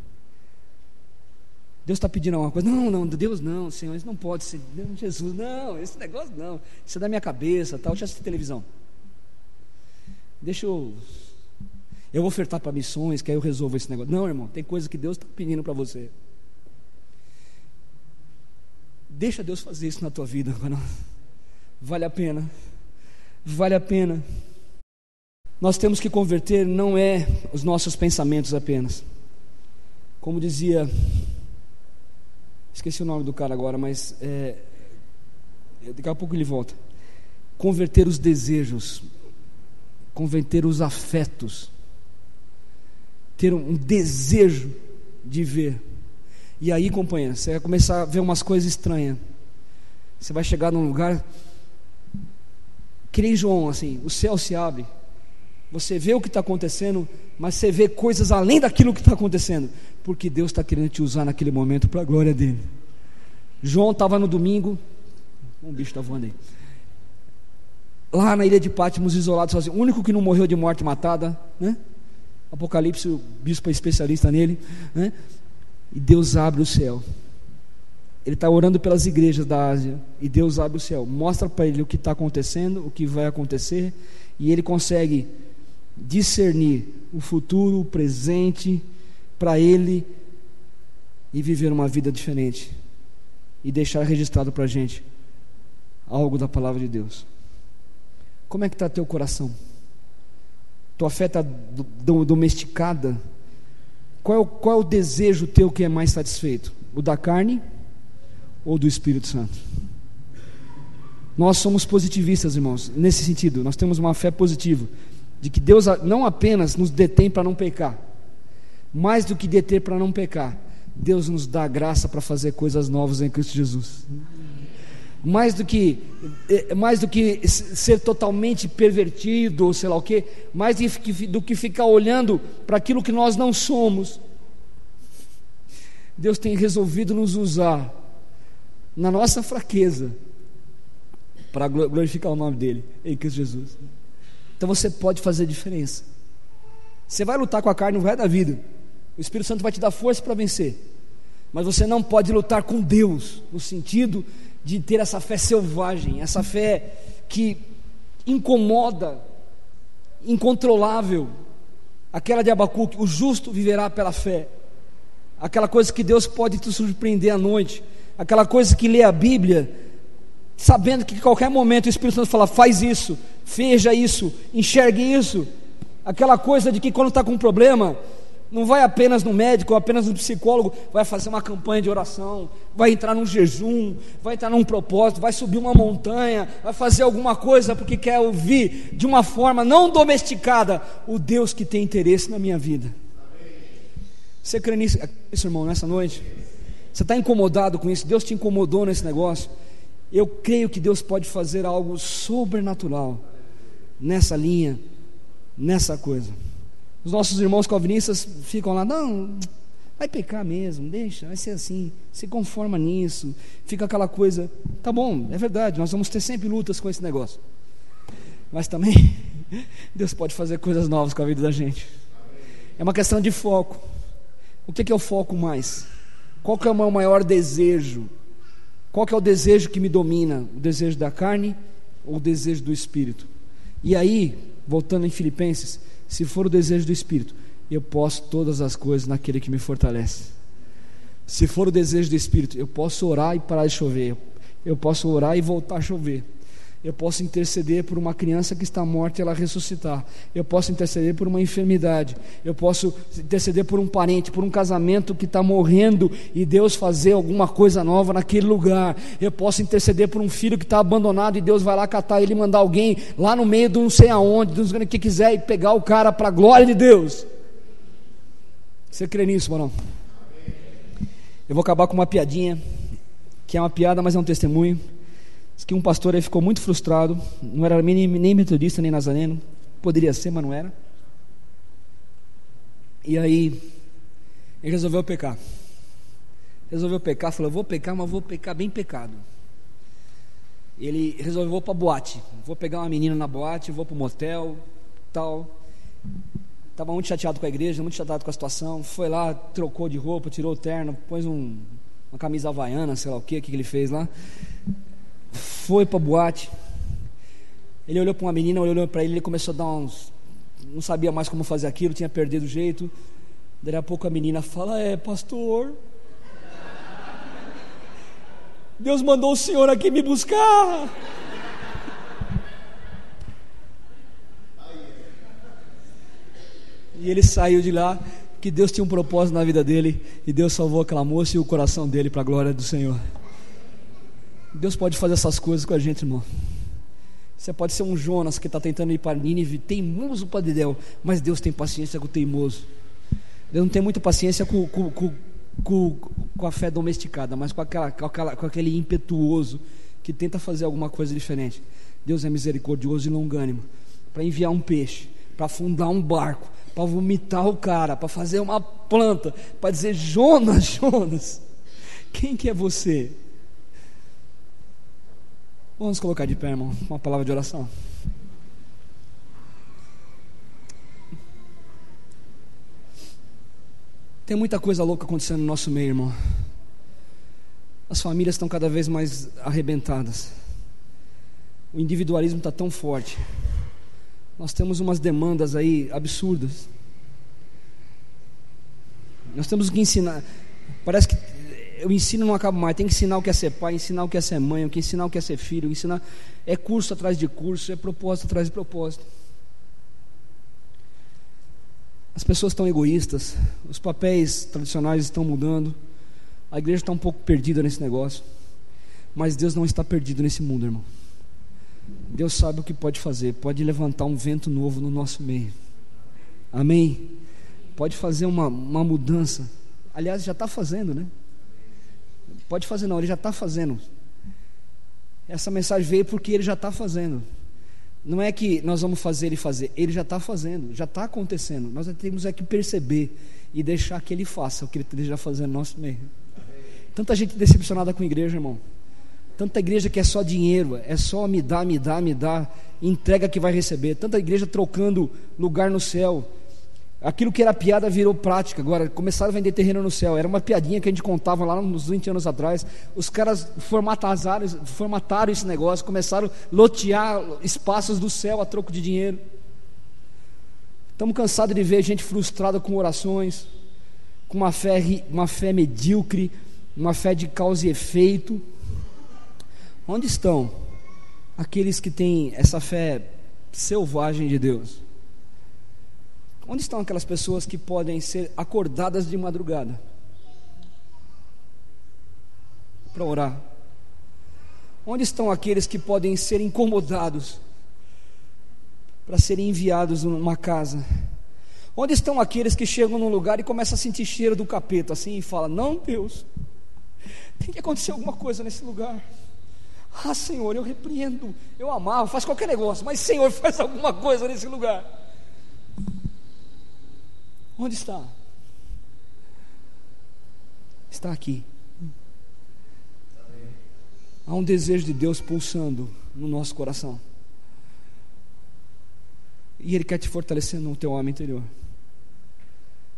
Deus está pedindo alguma coisa? Não, Deus não, Senhor, isso não pode ser. Deus, Jesus, não, esse negócio não. Isso é da minha cabeça, tal. Deixa eu assistir televisão. Eu vou ofertar para missões, que aí eu resolvo esse negócio. Não, irmão, tem coisa que Deus está pedindo para você. Deixa Deus fazer isso na tua vida, varão. Vale a pena. Vale a pena. Nós temos que converter, não é os nossos pensamentos apenas. Como dizia, esqueci o nome do cara agora, mas daqui a pouco ele volta. Converter os desejos, converter os afetos, ter um desejo de ver. E aí, companheiro, você vai começar a ver umas coisas estranhas. Você vai chegar num lugar que nem João, assim, o céu se abre, você vê o que está acontecendo, mas você vê coisas além daquilo que está acontecendo, porque Deus está querendo te usar naquele momento para a glória dele. João estava no domingo, um bicho está voando aí, lá na ilha de Patmos, isolado sozinho, o único que não morreu de morte matada, né? Apocalipse, o bispo é especialista nele, né? E Deus abre o céu. Ele está orando pelas igrejas da Ásia, e Deus abre o céu, mostra para ele o que está acontecendo, o que vai acontecer, e ele consegue discernir o futuro, o presente, para ele, e viver uma vida diferente, e deixar registrado para a gente algo da palavra de Deus. Como é que está teu coração? Tua fé está domesticada? Qual é o desejo teu que é mais satisfeito? O da carne ou do Espírito Santo? Nós somos positivistas, irmãos, nesse sentido. Nós temos uma fé positiva, de que Deus não apenas nos detém para não pecar, mais do que deter para não pecar, Deus nos dá graça para fazer coisas novas em Cristo Jesus. Mais do que ser totalmente pervertido, ou sei lá o quê, mais do que ficar olhando para aquilo que nós não somos, Deus tem resolvido nos usar na nossa fraqueza para glorificar o nome dele em Cristo Jesus. Então você pode fazer diferença. Você vai lutar com a carne, não vai dar vida, o Espírito Santo vai te dar força para vencer, mas você não pode lutar com Deus, no sentido de ter essa fé selvagem, essa fé que incomoda, incontrolável, aquela de Abacuque, o justo viverá pela fé, aquela coisa que Deus pode te surpreender à noite, aquela coisa que lê a Bíblia, sabendo que a qualquer momento o Espírito Santo fala, faz isso, veja isso, enxergue isso, aquela coisa de que quando está com um problema, não vai apenas no médico ou apenas no psicólogo, vai fazer uma campanha de oração, vai entrar num jejum, vai entrar num propósito, vai subir uma montanha, vai fazer alguma coisa porque quer ouvir de uma forma não domesticada o Deus que tem interesse na minha vida. Você crê nisso, irmão, nessa noite? Você está incomodado com isso? Deus te incomodou nesse negócio? Eu creio que Deus pode fazer algo sobrenatural nessa linha, nessa coisa. Os nossos irmãos calvinistas ficam lá, não, vai pecar mesmo, deixa, vai ser assim, se conforma nisso, fica aquela coisa, tá bom, é verdade, nós vamos ter sempre lutas com esse negócio, mas também Deus pode fazer coisas novas com a vida da gente. É uma questão de foco. O que é o foco mais? Qual que é o meu maior desejo? Qual que é o desejo que me domina? O desejo da carne ou o desejo do Espírito? E aí, voltando em Filipenses, se for o desejo do Espírito, eu posso todas as coisas naquele que me fortalece. Se for o desejo do Espírito, eu posso orar e parar de chover, eu posso orar e voltar a chover, eu posso interceder por uma criança que está morta e ela ressuscitar, eu posso interceder por uma enfermidade, eu posso interceder por um parente, por um casamento que está morrendo e Deus fazer alguma coisa nova naquele lugar, eu posso interceder por um filho que está abandonado e Deus vai lá catar ele e mandar alguém lá no meio de não sei aonde, de não que quiser, e pegar o cara para a glória de Deus. Você crê nisso, mano? Eu vou acabar com uma piadinha, que é uma piada, mas é um testemunho. Diz que um pastor aí ficou muito frustrado, não era nem metodista, nem nazareno, poderia ser, mas não era. E aí, ele resolveu pecar. Falou, vou pecar, mas vou pecar bem pecado. Ele resolveu, vou para boate, vou pegar uma menina na boate, vou para o motel, tal. Estava muito chateado com a igreja, muito chateado com a situação, foi lá, trocou de roupa, tirou o terno, pôs uma camisa havaiana, sei lá o que ele fez lá. Foi para a boate. Ele olhou para uma menina, olhou para ele começou a dar não sabia mais como fazer aquilo, tinha perdido o jeito. Daí a pouco a menina fala, pastor, Deus mandou o senhor aqui me buscar. E ele saiu de lá, que Deus tinha um propósito na vida dele, e Deus salvou aquela moça e o coração dele para a glória do Senhor. Deus pode fazer essas coisas com a gente, irmão. Você pode ser um Jonas que está tentando ir para Nínive, teimoso para Dedéu, mas Deus tem paciência com o teimoso. Deus não tem muita paciência com a fé domesticada, mas com aquele impetuoso que tenta fazer alguma coisa diferente. Deus é misericordioso e longânimo para enviar um peixe, para afundar um barco, para vomitar o cara, para fazer uma planta, para dizer: Jonas, Jonas, quem que é você? Vamos colocar de pé, irmão, uma palavra de oração. Tem muita coisa louca acontecendo no nosso meio, irmão. As famílias estão cada vez mais arrebentadas. O individualismo está tão forte. Nós temos umas demandas aí absurdas. Nós temos que ensinar. Parece que o ensino não acaba mais. Tem que ensinar o que é ser pai, ensinar o que é ser mãe, ensinar o que é ser filho, ensinar. É curso atrás de curso, é propósito atrás de propósito. As pessoas estão egoístas, os papéis tradicionais estão mudando, a igreja está um pouco perdida nesse negócio, mas Deus não está perdido nesse mundo, irmão. Deus sabe o que pode fazer, pode levantar um vento novo no nosso meio, amém? Pode fazer uma mudança, aliás já está fazendo, né? Pode fazer não, Ele já está fazendo. Essa mensagem veio porque Ele já está fazendo. Não é que nós vamos fazer Ele fazer, Ele já está fazendo, já está acontecendo. Nós temos que perceber e deixar que Ele faça o que Ele esteja fazendo no nosso meio. Tanta gente decepcionada com a igreja, irmão. Tanta igreja que é só dinheiro, é só me dá, entrega que vai receber. Tanta igreja trocando lugar no céu. Aquilo que era piada virou prática. Agora começaram a vender terreno no céu. Era uma piadinha que a gente contava lá uns 20 anos atrás. Os caras formataram esse negócio, começaram a lotear espaços do céu a troco de dinheiro. Estamos cansados de ver gente frustrada com orações, com uma fé medíocre, uma fé de causa e efeito. Onde estão aqueles que têm essa fé selvagem de Deus? Onde estão aquelas pessoas que podem ser acordadas de madrugada para orar? Onde estão aqueles que podem ser incomodados para serem enviados numa casa? Onde estão aqueles que chegam num lugar e começam a sentir cheiro do capeta assim e falam: não, Deus, tem que acontecer alguma coisa nesse lugar. Ah, Senhor, eu repreendo, eu amarro, faço qualquer negócio, mas Senhor, faz alguma coisa nesse lugar. Onde está? Está aqui. Há um desejo de Deus pulsando no nosso coração, e Ele quer te fortalecer no teu homem interior.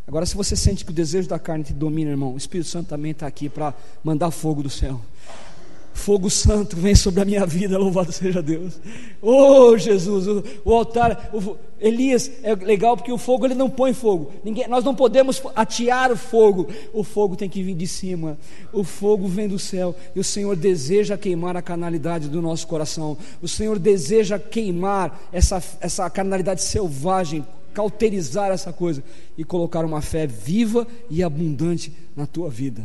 Agora, se você sente que o desejo da carne te domina, irmão, o Espírito Santo também está aqui para mandar fogo do céu. Fogo santo vem sobre a minha vida, louvado seja Deus. Oh Jesus, o altar, Elias é legal porque o fogo ele não põe fogo. Nós não podemos atear o fogo tem que vir de cima. O fogo vem do céu e o Senhor deseja queimar a carnalidade do nosso coração. O Senhor deseja queimar essa carnalidade selvagem, cauterizar essa coisa e colocar uma fé viva e abundante na tua vida.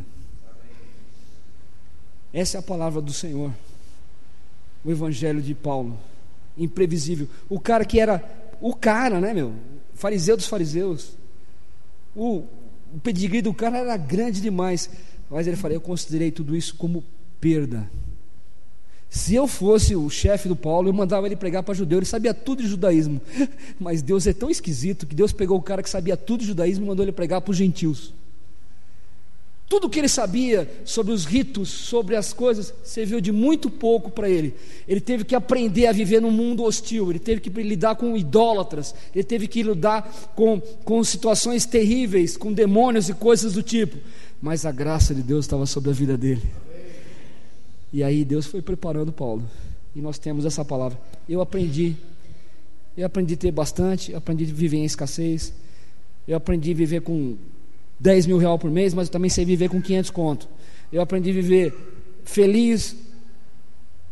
Essa é a palavra do Senhor. O evangelho de Paulo, imprevisível. O cara que era fariseu dos fariseus. O pedigree do cara era grande demais, mas ele falou: eu considerei tudo isso como perda. Se eu fosse o chefe do Paulo, eu mandava ele pregar para judeu. Ele sabia tudo de judaísmo, mas Deus é tão esquisito que Deus pegou o cara que sabia tudo de judaísmo e mandou ele pregar para os gentios. Tudo que ele sabia sobre os ritos, sobre as coisas, serviu de muito pouco para ele. Ele teve que aprender a viver num mundo hostil, ele teve que lidar com idólatras, ele teve que lidar com situações terríveis, com demônios e coisas do tipo. Mas a graça de Deus estava sobre a vida dele. E aí Deus foi preparando Paulo. E nós temos essa palavra. Eu aprendi a ter bastante, eu aprendi a viver em escassez, eu aprendi a viver com 10 mil reais por mês, mas eu também sei viver com 500 conto. Eu aprendi a viver feliz,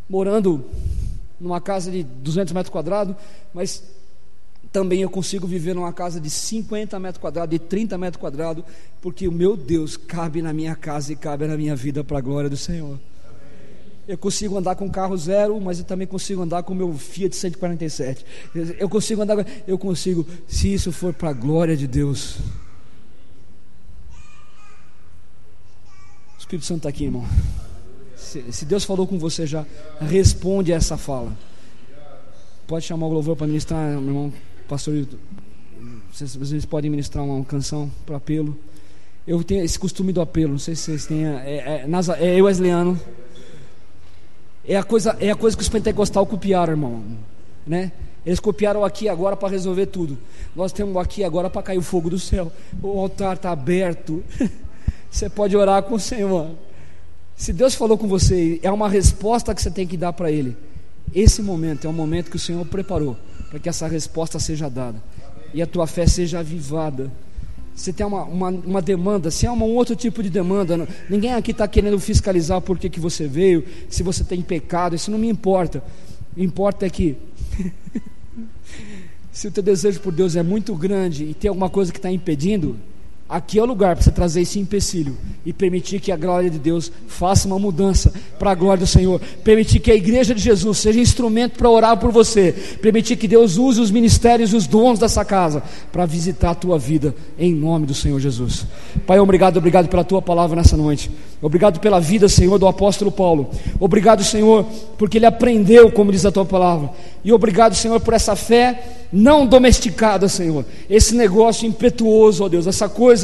morando numa casa de 200 metros quadrados, mas também eu consigo viver numa casa de 50 metros quadrados, de 30 metros quadrados, porque o meu Deus cabe na minha casa e cabe na minha vida para a glória do Senhor. Eu consigo andar com carro zero, mas eu também consigo andar com o meu Fiat 147. Eu consigo, se isso for para a glória de Deus. O Espírito Santo está aqui, irmão. Se Deus falou com você já, responde a essa fala. Pode chamar o louvor para ministrar, meu irmão, pastor. Vocês podem ministrar uma canção para apelo. Eu tenho esse costume do apelo, não sei se vocês têm. É wesleyano. É a coisa que os pentecostais copiaram, irmão, né? Eles copiaram aqui agora para resolver tudo. Nós temos aqui agora para cair o fogo do céu. O altar está aberto. Você pode orar com o Senhor. Se Deus falou com você, é uma resposta que você tem que dar para Ele. Esse momento é um momento que o Senhor preparou para que essa resposta seja dada e a tua fé seja avivada. Se tem uma demanda, se é um outro tipo de demanda, ninguém aqui está querendo fiscalizar por que você veio, se você tem pecado, isso não me importa. O que importa é que se o teu desejo por Deus é muito grande e tem alguma coisa que está impedindo, aqui é o lugar para você trazer esse empecilho e permitir que a glória de Deus faça uma mudança para a glória do Senhor, permitir que a igreja de Jesus seja instrumento para orar por você, permitir que Deus use os ministérios e os dons dessa casa para visitar a tua vida, em nome do Senhor Jesus. Pai, obrigado pela tua palavra nessa noite, obrigado pela vida, Senhor, do apóstolo Paulo, obrigado, Senhor, porque ele aprendeu, como diz a tua palavra, e obrigado, Senhor, por essa fé não domesticada, Senhor, esse negócio impetuoso, ó Deus, essa coisa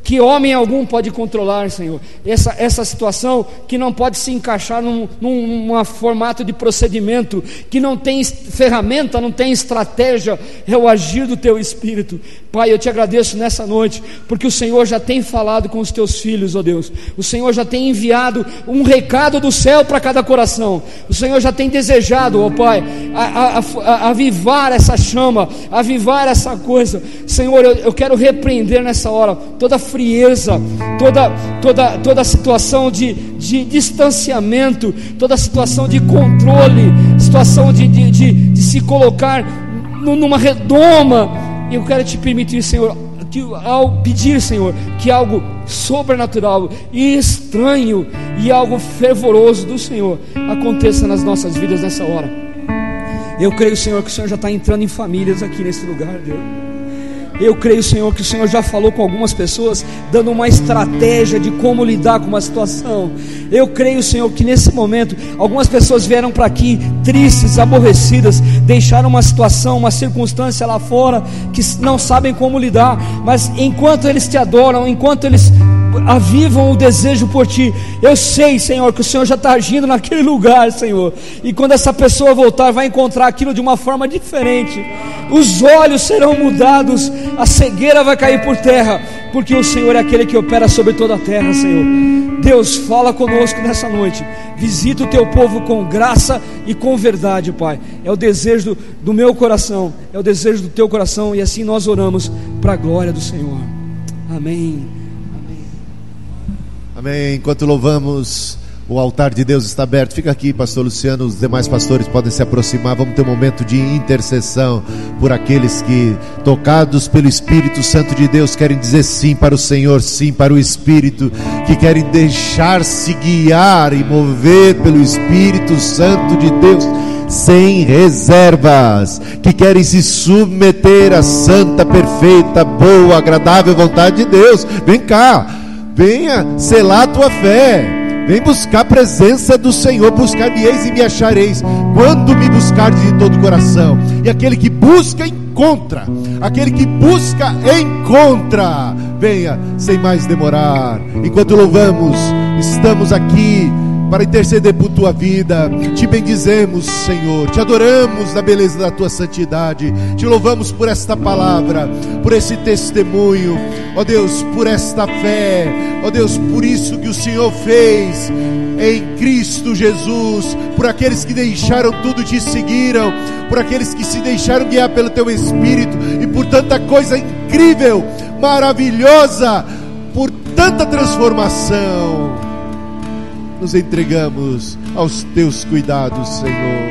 que homem algum pode controlar, Senhor, essa situação que não pode se encaixar num formato de procedimento, que não tem ferramenta, não tem estratégia, é o agir do teu Espírito. Pai, eu te agradeço nessa noite, porque o Senhor já tem falado com os teus filhos, ó Deus, o Senhor já tem enviado um recado do céu para cada coração, o Senhor já tem desejado, ó Pai, avivar essa chama, avivar essa coisa. Senhor, eu quero repreender nessa hora toda frieza, toda situação de distanciamento, toda situação de controle, situação de se colocar numa redoma. Eu quero te permitir, Senhor, ao pedir, Senhor, que algo sobrenatural e estranho e algo fervoroso do Senhor aconteça nas nossas vidas nessa hora. Eu creio, Senhor, que o Senhor já está entrando em famílias aqui nesse lugar, Deus. Eu creio, Senhor, que o Senhor já falou com algumas pessoas, dando uma estratégia de como lidar com uma situação. Eu creio, Senhor, que nesse momento algumas pessoas vieram para aqui tristes, aborrecidas, deixaram uma situação, uma circunstância lá fora que não sabem como lidar, mas enquanto eles te adoram, enquanto eles avivam o desejo por ti, eu sei, Senhor, que o Senhor já está agindo naquele lugar, Senhor, e quando essa pessoa voltar, vai encontrar aquilo de uma forma diferente, os olhos serão mudados, a cegueira vai cair por terra, porque o Senhor é aquele que opera sobre toda a terra, Senhor. Deus, fala conosco nessa noite, visita o teu povo com graça e com verdade, Pai, é o desejo do meu coração, é o desejo do teu coração, e assim nós oramos para a glória do Senhor. Amém. Amém. Enquanto louvamos, o altar de Deus está aberto. Fica aqui, pastor Luciano, os demais pastores podem se aproximar. Vamos ter um momento de intercessão por aqueles que, tocados pelo Espírito Santo de Deus, querem dizer sim para o Senhor, sim para o Espírito, que querem deixar-se guiar e mover pelo Espírito Santo de Deus sem reservas, que querem se submeter à santa, perfeita, boa, agradável vontade de Deus. Vem cá, venha selar a tua fé, vem buscar a presença do Senhor. Buscar-me-eis e me achareis, quando me buscardes de todo o coração. E aquele que busca, encontra. Aquele que busca, encontra. Venha, sem mais demorar. Enquanto louvamos, estamos aqui para interceder por tua vida. Te bendizemos, Senhor, te adoramos na beleza da tua santidade, te louvamos por esta palavra, por esse testemunho, ó Deus, por esta fé, ó Deus, por isso que o Senhor fez em Cristo Jesus, por aqueles que deixaram tudo e te seguiram, por aqueles que se deixaram guiar pelo teu Espírito, e por tanta coisa incrível, maravilhosa, por tanta transformação. nos entregamos aos teus cuidados, Senhor.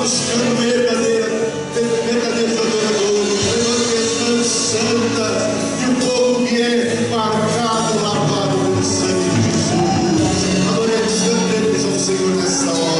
buscando verdadeiros adoradores, levando questão santa, e o povo que é marcado, lavado pelo sangue de Jesus. Adoremos, cantemos ao Senhor nessa hora.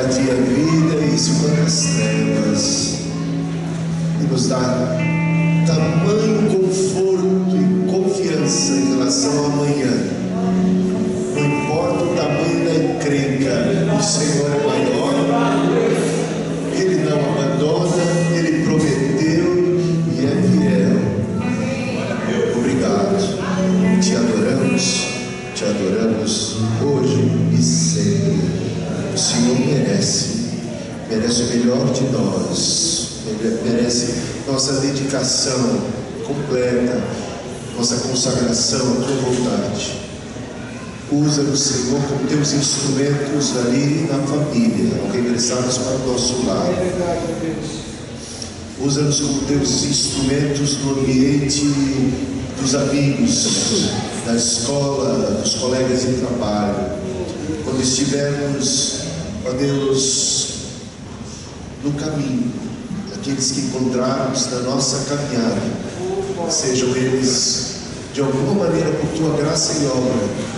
encadeia a vida e esconde as trevas, e nos dá tamanho conforto e confiança em relação ao amanhã. Não importa o tamanho da encrenca, o Senhor é maior, Ele não abandona, Ele prometeu e é fiel. Obrigado, te adoramos hoje e sempre. O Senhor merece o melhor de nós, merece nossa dedicação completa, nossa consagração à tua vontade. Usa-nos, Senhor, como teus instrumentos ali na família, ao regressarmos para o nosso lar. Usa-nos como teus instrumentos no ambiente dos amigos, da escola, dos colegas de trabalho. Quando estivermos, ó Deus, no caminho, aqueles que encontrarmos na nossa caminhada, sejam eles de alguma maneira por tua graça e obra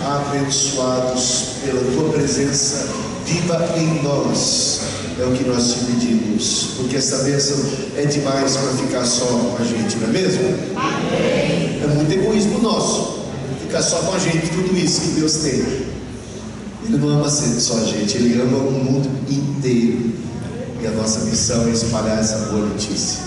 abençoados pela tua presença viva em nós. É o que nós te pedimos, porque essa bênção é demais para ficar só com a gente, não é mesmo? Amém. É muito egoísmo nosso ficar só com a gente, tudo isso que Deus tem. Ele não ama só a gente, Ele ama o mundo inteiro. E a nossa missão é espalhar essa boa notícia.